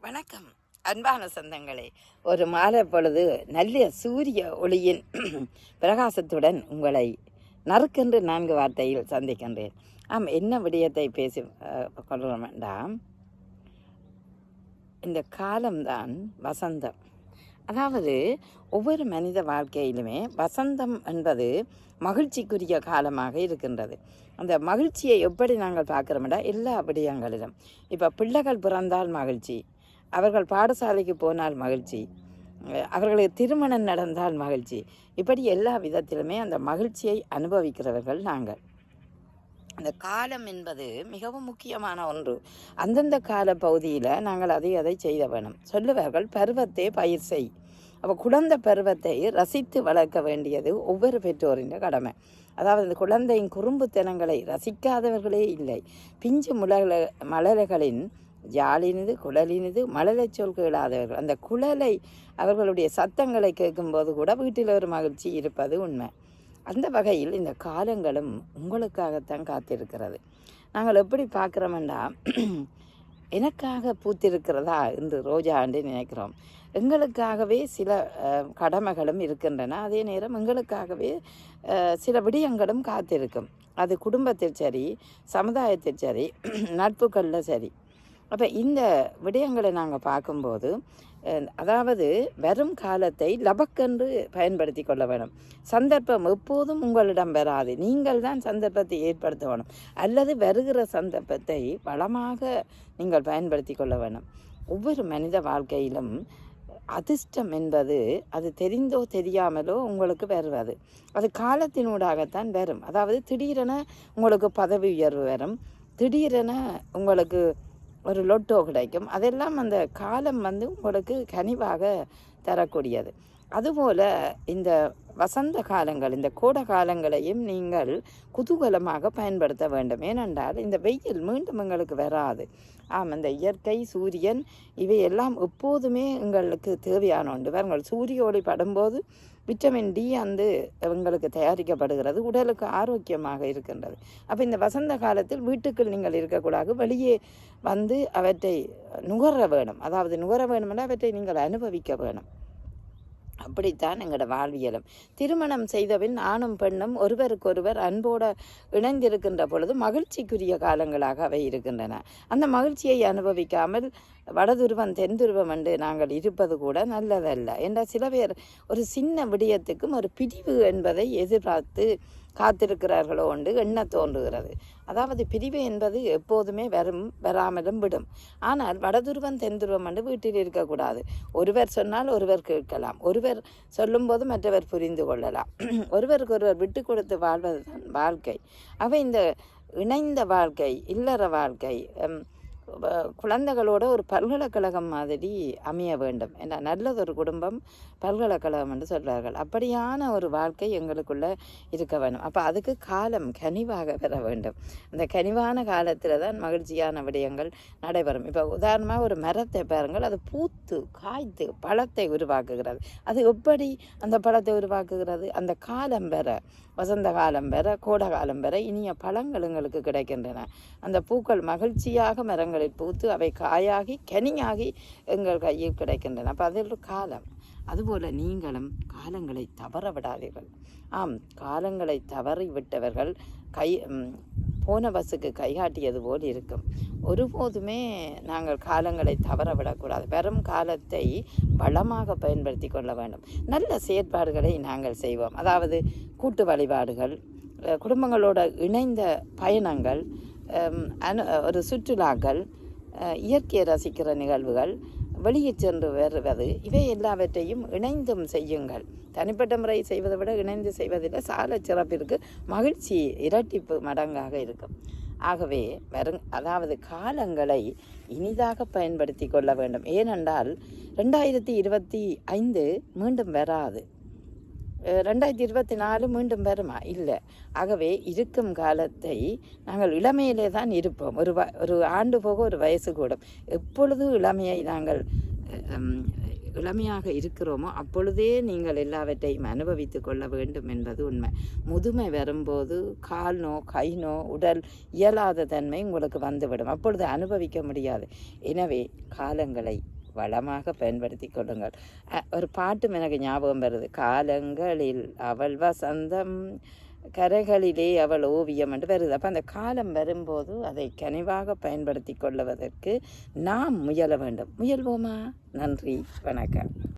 வணக்கம் அன்பான சொந்தங்களே. ஒரு மாலை பொழுது நல்ல சூரிய ஒளியின் பிரகாசத்துடன் உங்களை நறுக்கென்று 4 வார்த்தையில் சந்திக்கின்றேன். என்ன விடயத்தை பேசி கொள்ள வேண்டாம். இந்த காலம்தான் வசந்தம். அதாவது ஒவ்வொரு மனித வாழ்க்கையிலுமே வசந்தம் என்பது மகிழ்ச்சிக்குரிய காலமாக இருக்கின்றது. அந்த மகிழ்ச்சியை எப்படி நாங்கள் பார்க்குறோம்டா எல்லா விடயங்களிலும். இப்போ பிள்ளைகள் பிறந்தால் மகிழ்ச்சி, அவர்கள் பாடசாலைக்கு போனால் மகிழ்ச்சி, அவர்களுக்கு திருமணம் நடந்தால் மகிழ்ச்சி, இப்படி எல்லா விதத்திலுமே அந்த மகிழ்ச்சியை அனுபவிக்கிறவர்கள் நாங்கள். அந்த காலம் என்பது மிகவும் முக்கியமான ஒன்று. அந்தந்த கால பகுதியில் நாங்கள் அதை செய்த வேணும். சொல்லுவார்கள் பருவத்தை பயிர் செய். அப்போ குழந்தை பருவத்தை ரசித்து வளர்க்க வேண்டியது ஒவ்வொரு பெற்றோரின் கடமை. அதாவது இந்த குழந்தையின் குறும்புத்தனங்களை ரசிக்காதவர்களே இல்லை. பிஞ்சு மலர்களின் ஜாலினிது குழலினிது மழலை சொல் கேளாதவர்கள். அந்த குழலை அவர்களுடைய சத்தங்களை கேட்கும்போது கூட வீட்டில் ஒரு மகிழ்ச்சி இருப்பது உண்மை. அந்த வகையில் இந்த காலங்களும் உங்களுக்காகத்தான் காத்திருக்கிறது. நாங்கள் எப்படி பார்க்குறோம்னா, எனக்காக பூத்திருக்கிறதா என்று ரோஜா என்று நினைக்கிறோம். எங்களுக்காகவே சில கடமைகளும் இருக்கின்றன. அதே நேரம் எங்களுக்காகவே சில விடயங்களும் காத்திருக்கும். அது குடும்பத்தில் சரி, சமுதாயத்தில் சரி, நட்புகளில் சரி. அப்போ இந்த விடயங்களை நாங்கள் பார்க்கும்போது, அதாவது வரும் காலத்தை லபக்கென்று பயன்படுத்தி கொள்ள வேணும். சந்தர்ப்பம் எப்போதும் உங்களிடம் வராது. நீங்கள் தான் சந்தர்ப்பத்தை ஏற்படுத்த வேணும், அல்லது வருகிற சந்தர்ப்பத்தை வளமாக நீங்கள் பயன்படுத்தி கொள்ள வேணும். ஒவ்வொரு மனித வாழ்க்கையிலும் அதிர்ஷ்டம் என்பது அது தெரிந்தோ தெரியாமலோ உங்களுக்கு வருவது. அது காலத்தினூடாகத்தான் வரும். அதாவது திடீரென உங்களுக்கு பதவி உயர்வு வரும், திடீரென உங்களுக்கு ஒரு லொட்டோ கிடைக்கும். அதெல்லாம் அந்த காலம் உங்களுக்கு கனிவாக தரக்கூடியது. அதுபோல் இந்த வசந்த காலங்கள், இந்த கோடை காலங்களையும் நீங்கள் குதூகலமாக பயன்படுத்த வேண்டும். ஏனென்றால் இந்த வெயில் மீண்டும் எங்களுக்கு வராது. இந்த இயற்கை, சூரியன், இவையெல்லாம் எப்போதுமே எங்களுக்கு தேவையான ஒன்று. பாருங்கள், சூரிய ஒளி படும்போது விட்டமின் டி எங்களுக்கு தயாரிக்கப்படுகிறது, உடலுக்கு ஆரோக்கியமாக இருக்கின்றது. அப்போ இந்த வசந்த காலத்தில் வீட்டுக்குள் நீங்கள் இருக்கக்கூடாது, வெளியே அவற்றை நுகர வேணும். அதாவது நுகர வேணுமென்றால் அவற்றை நீங்கள் அனுபவிக்க வேணும். அப்படித்தான் எங்களோட வாழ்வியலும். திருமணம் செய்தபின் ஆணும் பெண்ணும் ஒருவருக்கொருவர் அன்போடு இணைந்திருக்கின்ற பொழுது மகிழ்ச்சிக்குரிய காலங்களாக அவை இருக்கின்றன. அந்த மகிழ்ச்சியை அனுபவிக்காமல் வடதுருவம் தென்துருவம் என்று நாங்கள் இருப்பது கூட நல்லதல்ல. என்றால் சில பேர் ஒரு சின்ன விடயத்துக்கும் ஒரு பிரிவு என்பதை எதிர்பார்த்து காத்திருக்கிறார்களோ என்று எண்ண தோன்றுகிறது. அதாவது பிரிவு என்பது எப்போதுமே வராமலும் விடும். ஆனால் வடதுருவம் தென்துருவம் என்று வீட்டில் இருக்கக்கூடாது. ஒருவர் சொன்னால் ஒருவர் கேட்கலாம், ஒருவர் சொல்லும்போது மற்றவர் புரிந்து கொள்ளலாம். ஒருவருக்கு ஒருவர் விட்டு கொடுத்து வாழ்வதுதான் வாழ்க்கை. அவை இந்த இணைந்த வாழ்க்கை, இல்லற வாழ்க்கை, குழந்தைகளோட ஒரு பல்கலைக்கழகம் மாதிரி அமைய வேண்டும். ஏன்னா நல்லதொரு குடும்பம் பல்கலைக்கழகம் என்று சொல்வார்கள். அப்படியான ஒரு வாழ்க்கை எங்களுக்குள்ள இருக்க வேண்டும். அப்போ அதுக்கு காலம் கனிவாக பெற வேண்டும். அந்த கனிவான காலத்தில் தான் மகிழ்ச்சியான விடயங்கள் நடைபெறும். இப்போ உதாரணமாக ஒரு மரத்தை பாருங்கள், அது பூத்து காய்த்து பழத்தை உருவாக்குகிறது. அது எப்படி அந்த பழத்தை உருவாக்குகிறது? அந்த காலம் பெற, வசந்த காலம் பெற, கோடை காலம் பெற இனிய பழங்கள் எங்களுக்கு கிடைக்கின்றன. அந்த பூக்கள் மகிழ்ச்சியாக மரங்களில் பூத்து அவை காயாகி கனியாகி எங்கள் கையில் கிடைக்கின்றன. அப்போ அது ஒரு காலம். அதுபோல் நீங்களும் காலங்களை தவற விடாதீர்கள். காலங்களை தவறி விட்டவர்கள் போன பஸ்ஸுக்கு கைகாட்டியது போல் இருக்கும். ஒருபோதுமே நாங்கள் காலங்களை தவற விடக்கூடாது. வரும் காலத்தை வளமாக பயன்படுத்தி கொள்ள வேண்டும். நல்ல செயற்பாடுகளை நாங்கள் செய்வோம். அதாவது கூட்டு வழிபாடுகள், குடும்பங்களோட இணைந்த பயணங்கள், ஒரு சுற்றுலாக்கள், இயற்கையை ரசிக்கிற நிகழ்வுகள், வெளியே சென்று வருவது, இவை எல்லாவற்றையும் இணைந்தும் செய்யுங்கள். தனிப்பட்ட முறை செய்வதை விட இணைந்து செய்வதில் சால சிறப்பிற்கு மகிழ்ச்சி இரட்டிப்பு மடங்காக இருக்கும். ஆகவே அதாவது காலங்களை இனிதாக பயன்படுத்தி கொள்ள வேண்டும். ஏனென்றால் 2025 மீண்டும் வராது. 2024 மீண்டும் வருமா? இல்லை. ஆகவே இருக்கும் காலத்தை நாங்கள் இளமையிலே தான் இருப்போம். ஒரு ஆண்டு போக ஒரு வயசு கூடும். எப்பொழுது இளமையை நாங்கள் இளமையாக இருக்கிறோமோ அப்பொழுதே நீங்கள் எல்லாவற்றையும் அனுபவித்து கொள்ள வேண்டும் என்பது உண்மை. முதுமை வரும்போது கால் நோ கை நோ உடல் இயலாத தன்மை உங்களுக்கு வந்துவிடும். அப்பொழுது அனுபவிக்க முடியாது. எனவே காலங்களை வளமாக பயன்படுத்தி கொள்ளுங்கள். ஒரு பாட்டும் எனக்கு ஞாபகம் வருது, காலங்களில் அவள் வசந்தம் கரைகளிலே அவள் ஓவியம் என்று வருது. அப்போ அந்த காலம் வரும்போது அதை கனிவாக பயன்படுத்தி கொள்ளுவதற்கு நாம் முயல வேண்டும். முயல்வோமா? நன்றி, வணக்கம்.